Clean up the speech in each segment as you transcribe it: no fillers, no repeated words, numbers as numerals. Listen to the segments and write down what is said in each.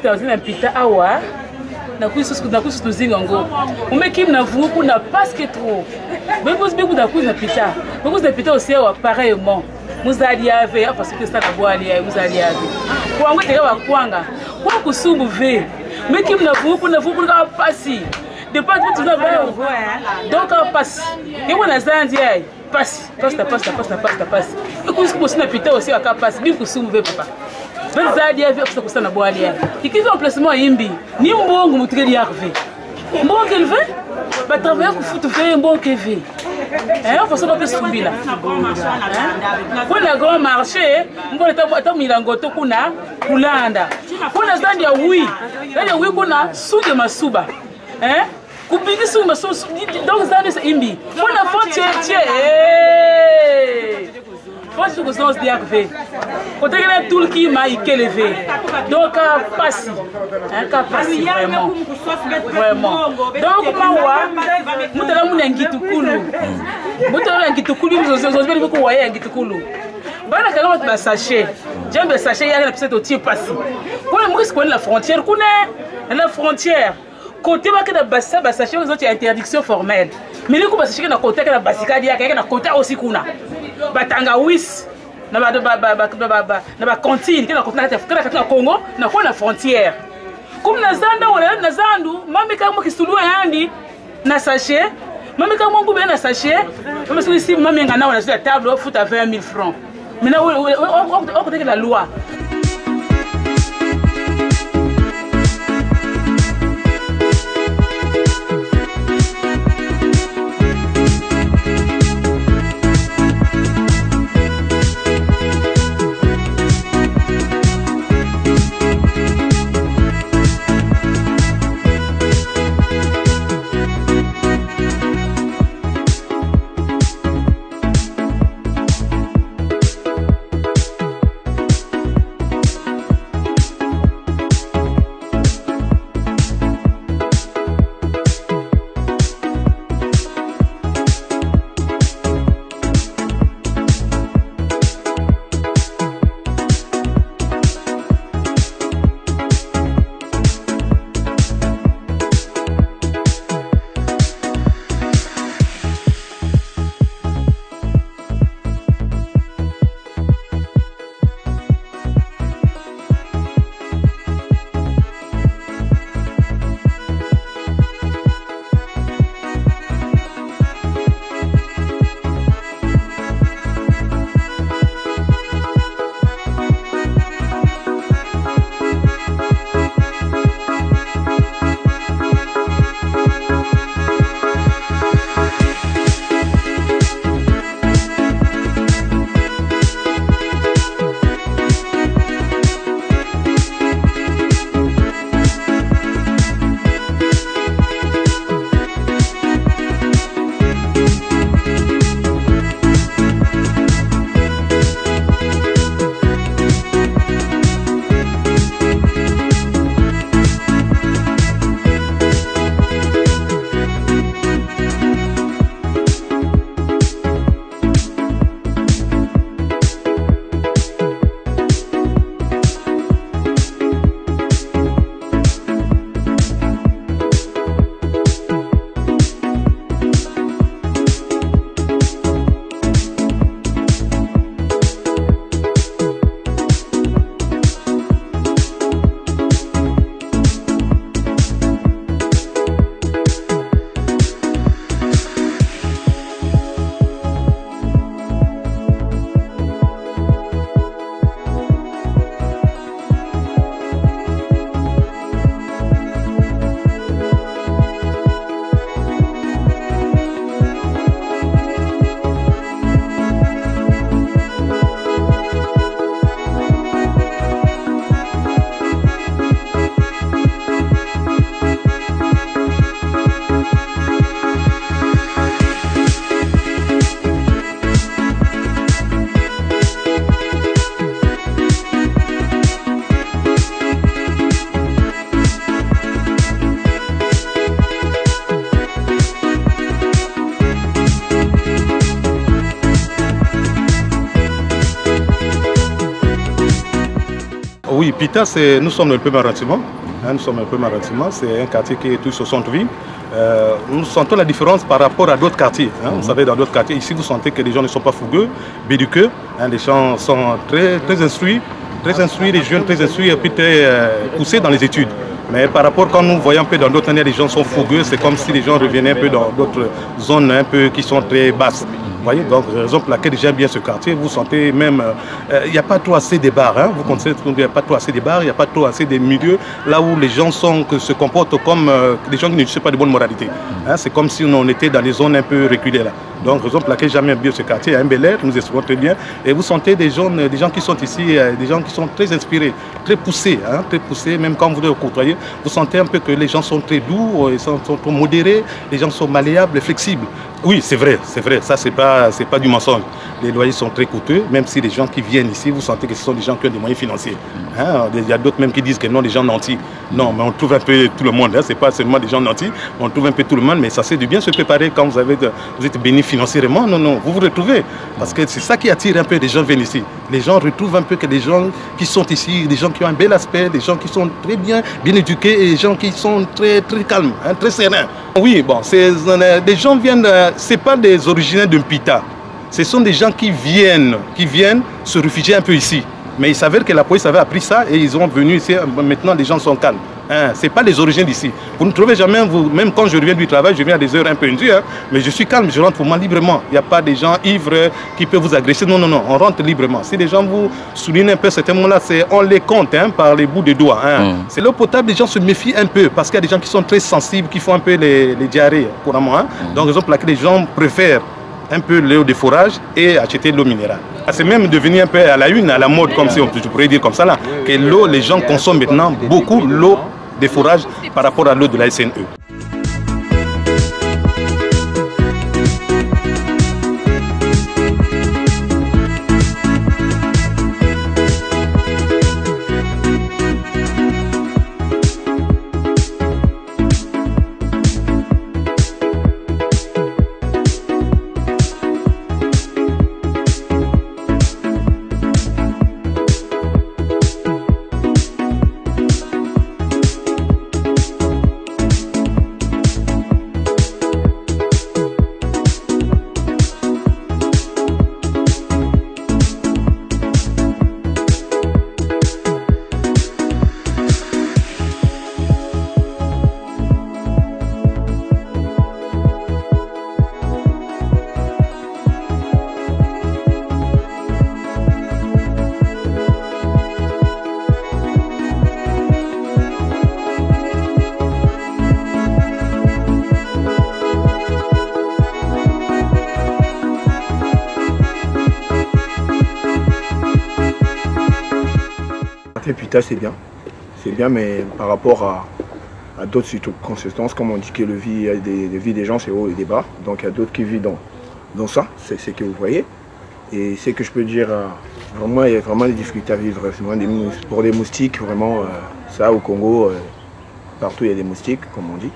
dans un pita awa na kusu tuzinga ngo umekim na vungu kuna paske trop mais vous biku da kusu na pita vous na pita aussi awa pareillement muzali ave parce que ça na boali muzali ave kwa ngo teka wa kwanga kwa kusubu ve mekim na vungu kuna pasi de pas tu na va donc passe et on a zandi ai passe et kusu na pita aussi aka passe biku subu ve papa Zadi a vu que ça na boali ya. Ikizo emplacement yimbi. Ni mbongo mutukeli yarve. Mbongo elve? Ba travailler ku futu fe mbongo keve. On faut ça pas subila. Pour le grand marché, mbongo ta milangoto kuna kulanda. Kuna zadi ya oui. Zadi ya oui kuna suge masuba. Kubiki suge masuba donc zadi c'est yimbi. Kuna fontier Moi je suis dans DRV. Quand tu es tout qui m'a élevé. Donc passi. Vraiment. Vraiment. Donc moi mutala munengitukulu. Mutala ngitukulu muzozozobeli ko waye ngitukulu. Bana kala ba sachet. J'aime sachet ya na peut-être au passi. Pour le mouris connaît la frontière connaît la frontière. Côté ba kana bassa ba sachet aux autres interdiction formelle. Mais les ko ba sachet na côté kana basikadi ya na côté aussi kuna. Batanga wis na ba cantine kila kona Congo na kwa na frontière comme na zanda wala na zandu mami kama kisulua yandi na sachet mami kama ngube na sachet mami si mami ngana wala sur la table au foot à 20 000 francs mais na on côté la loi. Pita, nous sommes dans le premier arrondissement. Nous sommes dans le premier arrondissement. C'est un quartier qui est tout au centre-ville. Nous sentons la différence par rapport à d'autres quartiers. Vous savez, dans d'autres quartiers, ici, vous sentez que les gens ne sont pas fougueux, belliqueux. Les gens sont très instruits, les jeunes très instruits et puis très poussés dans les études. Mais par rapport, quand nous voyons un peu dans d'autres années, les gens sont fougueux, c'est comme si les gens revenaient un peu dans d'autres zones un peu qui sont très basses. Vous voyez, donc, raison pour laquelle j'aime bien ce quartier, vous sentez même, il n'y a pas trop assez de bars, vous constatez qu'il n'y a pas trop assez de bars, il n'y a pas trop assez de milieux, là où les gens se comportent comme des gens qui ne sont pas de bonne moralité. C'est comme si on était dans des zones un peu reculées là. Donc, raison pour laquelle j'aime bien ce quartier, il y a un bel air, nous espérons très bien, et vous sentez des gens qui sont ici, des gens qui sont très inspirés, très poussés, même quand vous les côtoyez, vous sentez un peu que les gens sont très doux, ils sont modérés, les gens sont malléables, flexibles. Oui, c'est vrai, ça c'est pas du mensonge. Les loyers sont très coûteux, même si les gens qui viennent ici, vous sentez que ce sont des gens qui ont des moyens financiers. Il y a d'autres même qui disent que non, les gens nantis. Non, mais on trouve un peu tout le monde, c'est pas seulement des gens nantis, on trouve un peu tout le monde, mais ça c'est de bien se préparer quand vous êtes béni financièrement, non, vous vous retrouvez. Parce que c'est ça qui attire un peu les gens viennent ici. Les gens retrouvent un peu que les gens qui sont ici, des gens qui ont un bel aspect, des gens qui sont très bien éduqués et des gens qui sont très calmes, très sereins. Oui, bon, des gens viennent, c'est pas des originaires de Pita. Ce sont des gens qui viennent se réfugier un peu ici. Mais il s'avère que la police avait appris ça et ils sont venus ici. Maintenant, les gens sont calmes. Ce n'est pas les origines d'ici. Vous ne trouvez jamais, même quand je reviens du travail, je viens à des heures un peu indues, mais je suis calme, je rentre pour moi librement. Il n'y a pas des gens ivres qui peuvent vous agresser. Non, on rentre librement. Si les gens vous soulignent un peu ces mots-là, on les compte par les bouts des doigts. C'est l'eau potable, les gens se méfient un peu parce qu'il y a des gens qui sont très sensibles, qui font un peu les diarrhées couramment. Donc, raison pour laquelle les gens préfèrent un peu l'eau de forage et acheter l'eau minérale. C'est même devenu un peu à la mode, comme si je pourrais dire comme ça là, que l'eau, les gens consomment maintenant beaucoup l'eau de forage par rapport à l'eau de la SNE. Pita, c'est bien, mais par rapport à d'autres circonstances, comme on dit que la vie des gens c'est haut et des bas, donc il y a d'autres qui vivent dans ça, c'est ce que vous voyez. Et ce que je peux dire, vraiment, il y a vraiment des difficultés à vivre. Pour les moustiques, vraiment, ça au Congo, partout il y a des moustiques, comme on dit,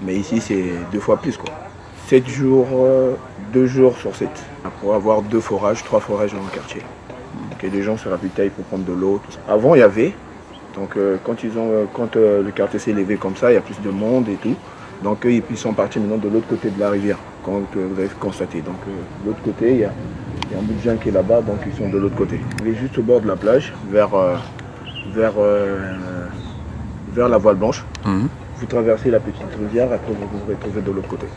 mais ici c'est 2 fois plus, quoi. 7 jours, 2 jours sur 7, pour avoir 2 forages, 3 forages dans le quartier. Donc les gens se ravitaillent pour prendre de l'eau, tout ça. Avant il y avait, donc quand le quartier s'est élevé comme ça, il y a plus de monde et tout. Donc ils sont partis maintenant de l'autre côté de la rivière, comme vous avez constaté. Donc de l'autre côté, il y a un bout de gens qui est là-bas, donc ils sont de l'autre côté. Il est juste au bord de la plage, vers la voile blanche. Vous traversez la petite rivière, après vous vous retrouvez de l'autre côté.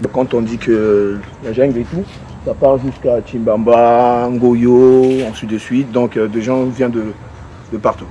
Donc, quand on dit que la jungle et tout, ça part jusqu'à Chimbamba, Ngoyo, ensuite de suite. Donc des gens viennent de partout.